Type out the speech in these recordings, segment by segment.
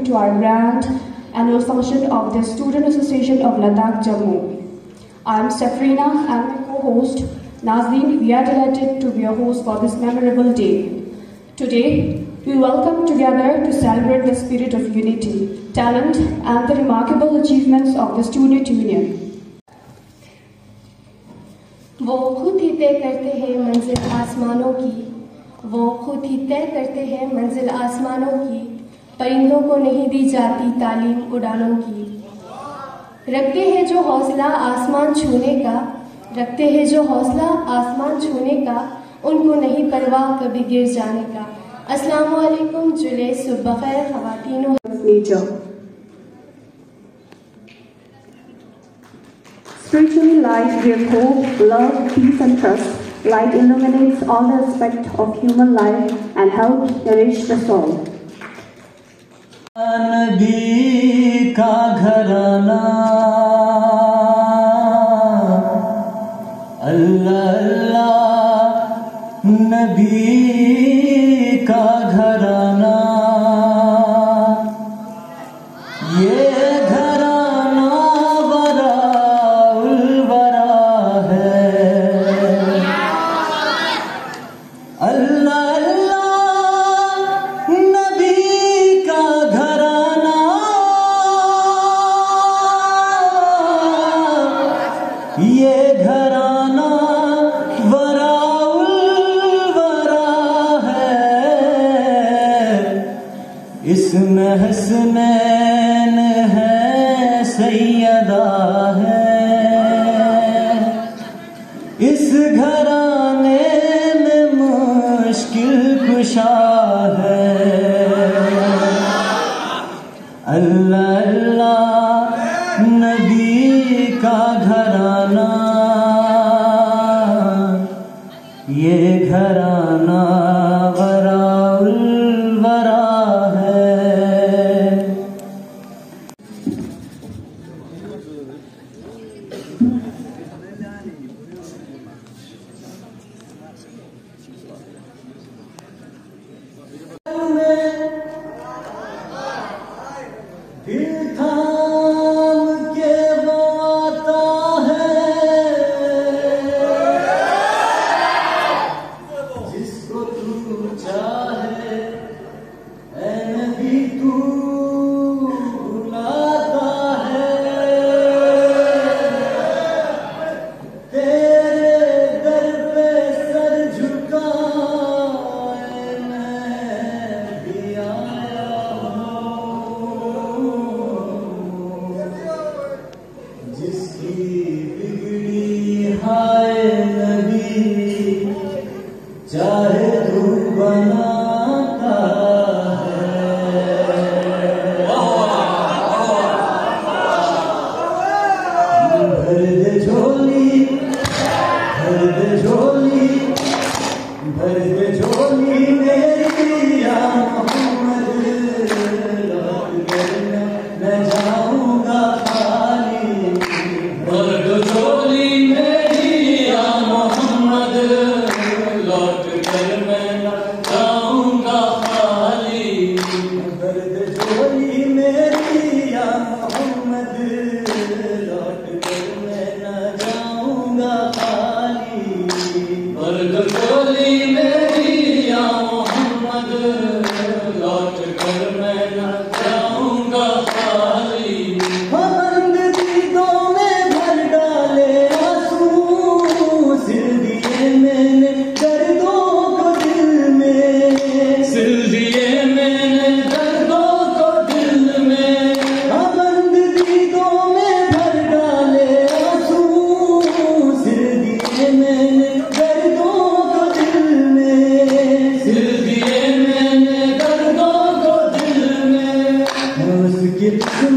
To our grand annual function of the Student Association of Ladakh Jammu. I am Safrina and my co-host Nazleen. We are delighted to be a host for this memorable day. Today, we welcome together to celebrate the spirit of unity, talent and the remarkable achievements of the Student Union. वो खुद ही तय करते हैं मंजिल आसमानों की, वो खुद ही तय करते हैं मंजिल आसमानों की, परिंदों को नहीं दी जाती तालीम उड़ानों की। रखते हैं जो हौसला आसमान छूने का, रखते हैं जो हौसला आसमान छूने का, उनको नहीं परवाह कभी गिर जाने का। अस्सलाम वालेकुम, जुले सुबह खैर ख़वातीन और nature. Spiritually light, where hope, love, peace and trust, light illuminates all the aspects of human life and helps nourish the soul. नबी का घराना, अल्लाह अल्लाह नबी का घराना, ये घराना वराउल वरा है। अल्लाह ये घराना वराउल वरा है, इसमें हसनैन है सैयदा है, इस घराने में मुश्किल कुशा है। अल्लाह अल्लाह नबी का घराना, ये घराना वराउल वरा है। दिल थाम के वो आता है,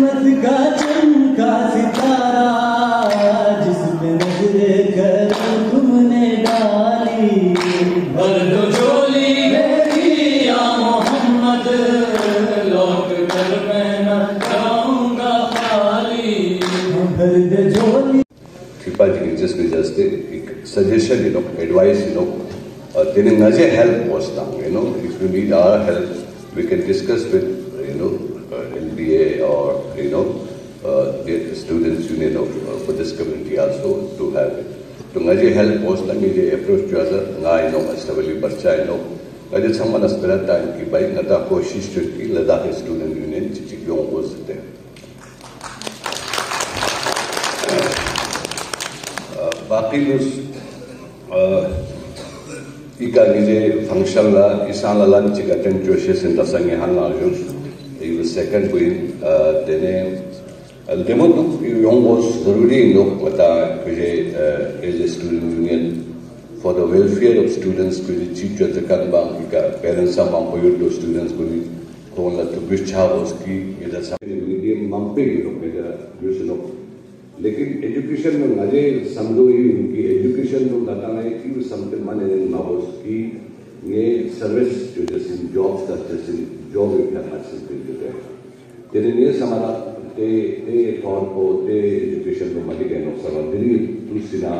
रहमत का चमका सितारा जिस पे नजरे करम तुमने डाली, भर दो झोली मेरी या मोहम्मद, लौट कर मैं न जाऊंगा खाली, भर दो झोली। Kripaji just एक suggestion, advice, then ngaje help postang, if you need our help, we can discuss with, LBA or, the students union for this community also to have it. So ngaje help postang, ngaje approach jaza, ngai astabali barcha ngaje samman aspira time ki bai ngata koshish ki Ladakh student union chikyong ho sakte hain. बाकी इका निजे function ला इसान ला चिका टेंट्रोशे सेंटासंगे हाना जो ये second queen देने अल्टेमो तो योंगोस जरूरी नो बता कुजे as a student union for the welfare of students कुजे चीफ जज का बांग का पेरेंट्स सा मांगो टू स्टूडेंट्स को कौन ला तो बिछा उसकी ये जैसा ये मंपे मेरा यूज़ लेकिन एजुकेशन में ngaje samdo उनकी एजुकेशन तो बताना है कि समते माने नॉवल्स की ये सर्विस जो जैसे जॉब्स का जैसे जॉब करना चाहिए तेरे लिए समाना ते तौर को ते एजुकेशन को मत के नो सब दिली तुसिना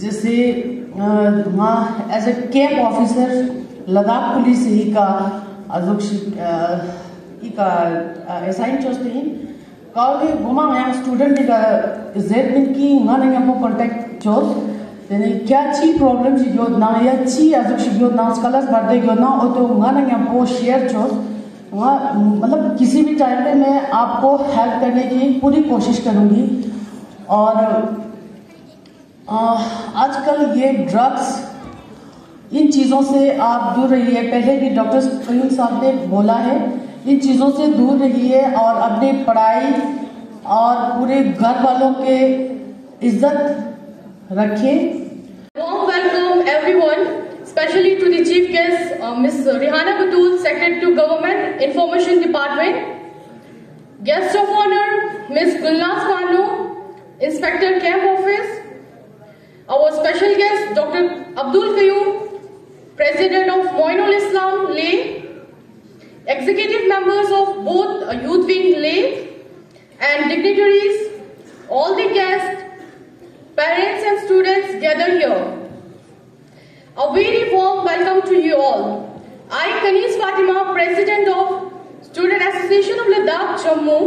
जैसे वहाँ as a camp officer Ladakh police ही का असाइन चोस्ते हैं काउले गुमा यहाँ स्टूडेंट का जेड दिन की ना यहाँ कांटेक्ट चोस तेने क्या ची प्रॉब्लम जी जो ना या ची अजुक्षिक जो ना स्कॉलर्स बर्थडे जो ना हो तो ना यहाँ वो शेयर चोस वहाँ मतलब किसी भी टाइम पे मैं आपको हेल्प करने की पूरी कोशिश करूँगी। और आजकल ये ड्रग्स इन चीज़ों से आप दूर रहिए। पहले भी डॉक्टर कयूम साहब ने बोला है इन चीज़ों से दूर रहिए और अपनी पढ़ाई और पूरे घर वालों के इज्जत रखिए। Warm welcome everyone, especially to the chief guest, Ms. Rihana Batul, Secretary to Government Information Department. Guest of honor, Ms. Gulnaz Banu, Inspector Camp Office. Our special guest, Dr. Abdul Qayyum, President of Moinul Islam Lay, executive members of both Youth Wing Lay, and dignitaries, all the guests, parents and students gathered here. A very warm welcome to you all. I, Kanis Fatima, President of Student Association of Ladakh Jammu,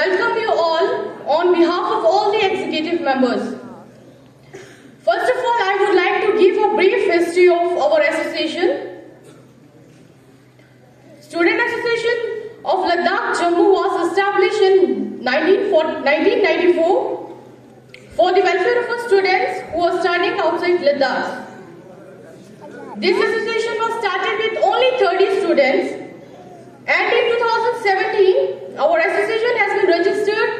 welcome you all on behalf of all the executive members. First of all, I would like to give a brief history of our association. Student Association of Ladakh Jammu was established in 1994 for the welfare of our students who are studying outside Ladakh. This association was started with only 30 students, and in 2017, our association has been registered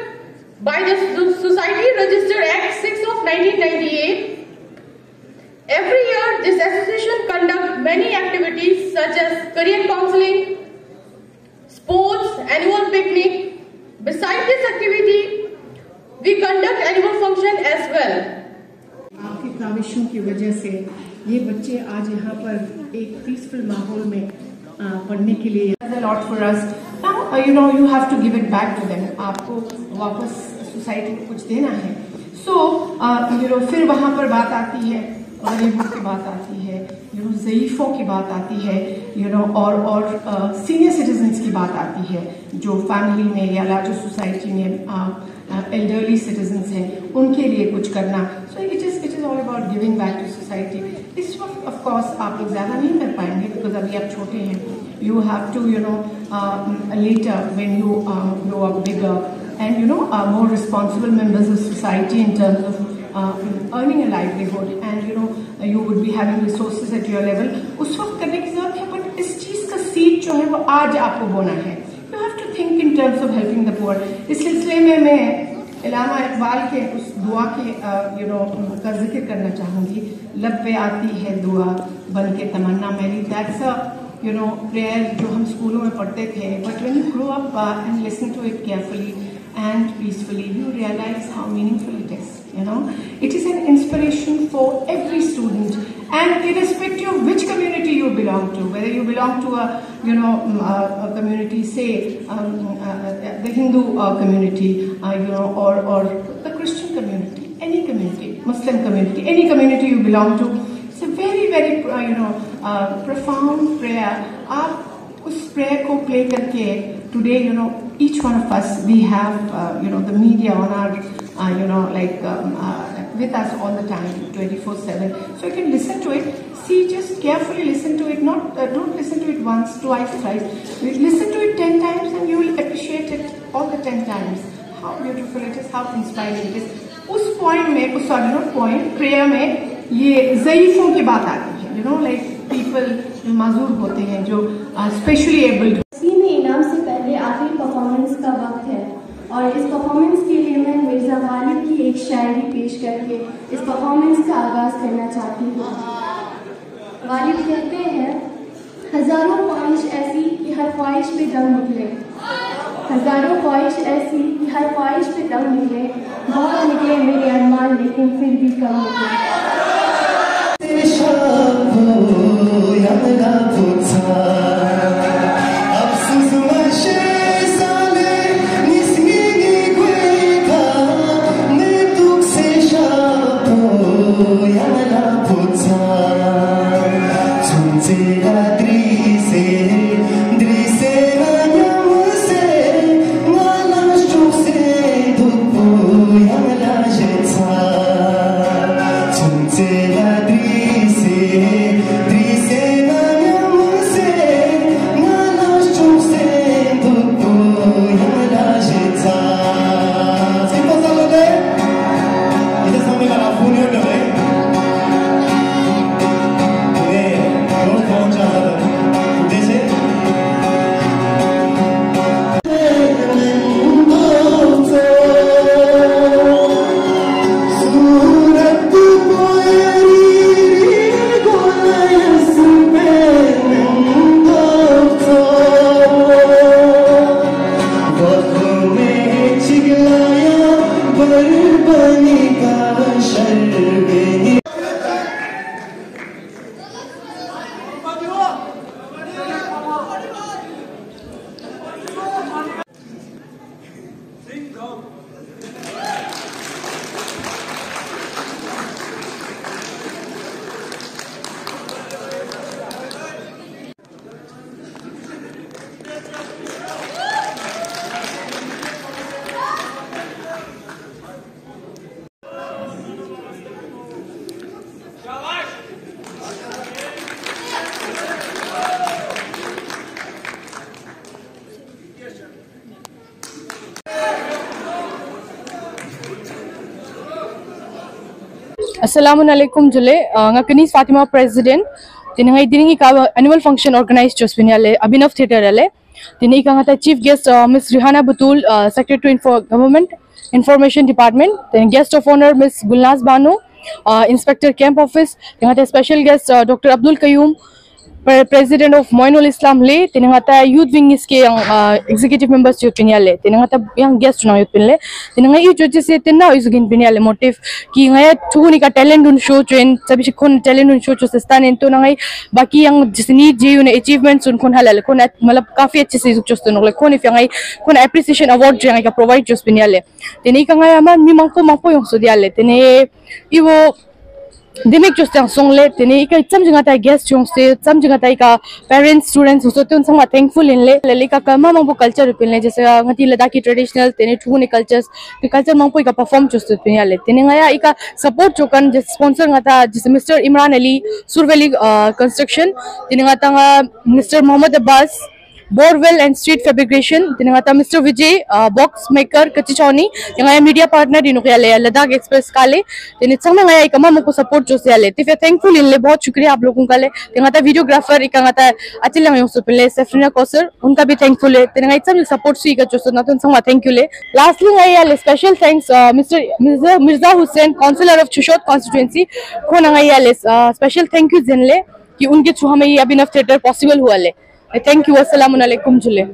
by the Society Register Act 6 of 1998. Every year, this association conducts many activities such as career counseling, sports, annual picnic. Besides this activity, we conduct annual function as well. आपकी काविशों की वजह से ये बच्चे आज यहाँ पर एक पीसफुल माहौल में पढ़ने के लिए a lot for us. Now, you have to give it back to them. आपको वापस सोसाइटी को कुछ देना है. So, फिर वहाँ पर बात आती है, गरीबों की बात आती है, ज़ईफ़ों की बात आती है, और सीनियर सिटीजन्स की बात आती है, जो फैमिली में या लार्जर सोसाइटी में एल्डरली सिटीजन्स हैं, उनके लिए कुछ करना. So it is all about giving back to society. इस वक्त ऑफ कोर्स आप लोग ज़्यादा नहीं कर पाएंगे बिकॉज अभी आप छोटे हैं. You have to later when you grow up bigger and more responsible members of society in terms of earning a livelihood, and you would be having resources at your level. उस वक्त करने की जरूरत है, बट इस चीज का seed जो है वो आज आपको बोना है. You have to think in terms of helping the poor. इस सिलसिले में मैं इलामा इकबाल के उस दुआ के का जिक्र करना चाहूंगी. लब पे आती है दुआ बन के तमन्ना मेरी. That's a prayer जो हम स्कूलों में पढ़ते थे, but when you grow up and listen to it carefully and peacefully, you realize how meaningful it is. It is an inspiration for every student, and irrespective of which community you belong to, whether you belong to a community, say the Hindu community, or the Christian community, any community, Muslim community, any community you belong to. It's a very, very profound prayer. आप उस prayer को play करके today, each one of us, we have the media on our with us all the time, 24/7. So you can listen to it. See, just carefully listen to it. Don't listen to it once, twice, thrice. Listen to it 10 times, and you will appreciate it all the 10 times. How beautiful it is, how inspiring it is. उस point में, उस point prayer में ये ज़ईफ़ों की बात आती है. Like people जो माजूर होते हैं, जो specially able. इसी में इनाम से पहले आखिरी परफॉर्मेंस का वक्त है, और इस परफॉर्मेंस के लिए मैं मिर्ज़ा गालिब की एक शायरी पेश करके इस परफॉर्मेंस का आगाज़ करना चाहती हूँ. गालिब कहते हैं, हज़ारों ख्वाहिश ऐसी कि हर ख्वाहिश पे दम निकले, हज़ारों ख्वाहिश ऐसी कि हर ख्वाहिश पे दम निकले, बहुत निकले मेरे अरमान लेकिन फिर भी कम निकले. Assalamualaikum jule ngaknis Fatima president tinangai diningi ka annual function organized jospiniale Abhinav theater ale tinai ka ngata chief guest Miss Rihana Butul secretary for government information department, then guest of honor Miss Gulnaz Banu inspector camp office, ngata special guest Dr. Abdul Qayyum president of Moinul Islam le tinangata youth wing is ke yang executive members yo pinyale tinangata yang guest na yo pinle tinanga yu choche se tinna isugin pinyale motive ki ngaya thuni ka talent un show train sabi kon talent un show cho stan into nangai baki yang jisni je un achievements un kon halal kon malab kafi अच्छे से जो तो नगले कोन इफंgai कोन appreciation award जे का provide जो पिnyale teni ka ngaya man mi mangpo yung so diale teni iwo Dimek just yang song le tini ika some jengah tay guest yung se some jengah tay ka parents students so tun sama thankful in le ka kama mangpo culture pin le जैसे ngati Ladakhi traditional tini thuni cultures the culture mangpo ika perform just pin le tini ngaya ika support chokan just sponsor ngata जैसे Mr. Imran Ali Surveli construction tini ngata nga Mr. Muhammad Abbas Borewell and street fabrication tinangata Mr. Vijay box maker Kachichoni yang media partner dinu kaya Ladakh Express kale tini sang ngaya ikama mo support jo se le tif thankful in le बहुत शुक्रिया आप लोगों का ले tinangata videographer ikangata achil lang yung supile Safrina Kausar unka bhi thankful le tinangay sam support si ka jo so natun sang thank you le lastly ngaya special thanks Mr. Mirza Hussain councillor of Chushot constituency ko ngaya le special thank you zen le कि उनके through हमें ये अभिनव theatre possible हुआ ले thank you अस्सलाम वालेकुम जुले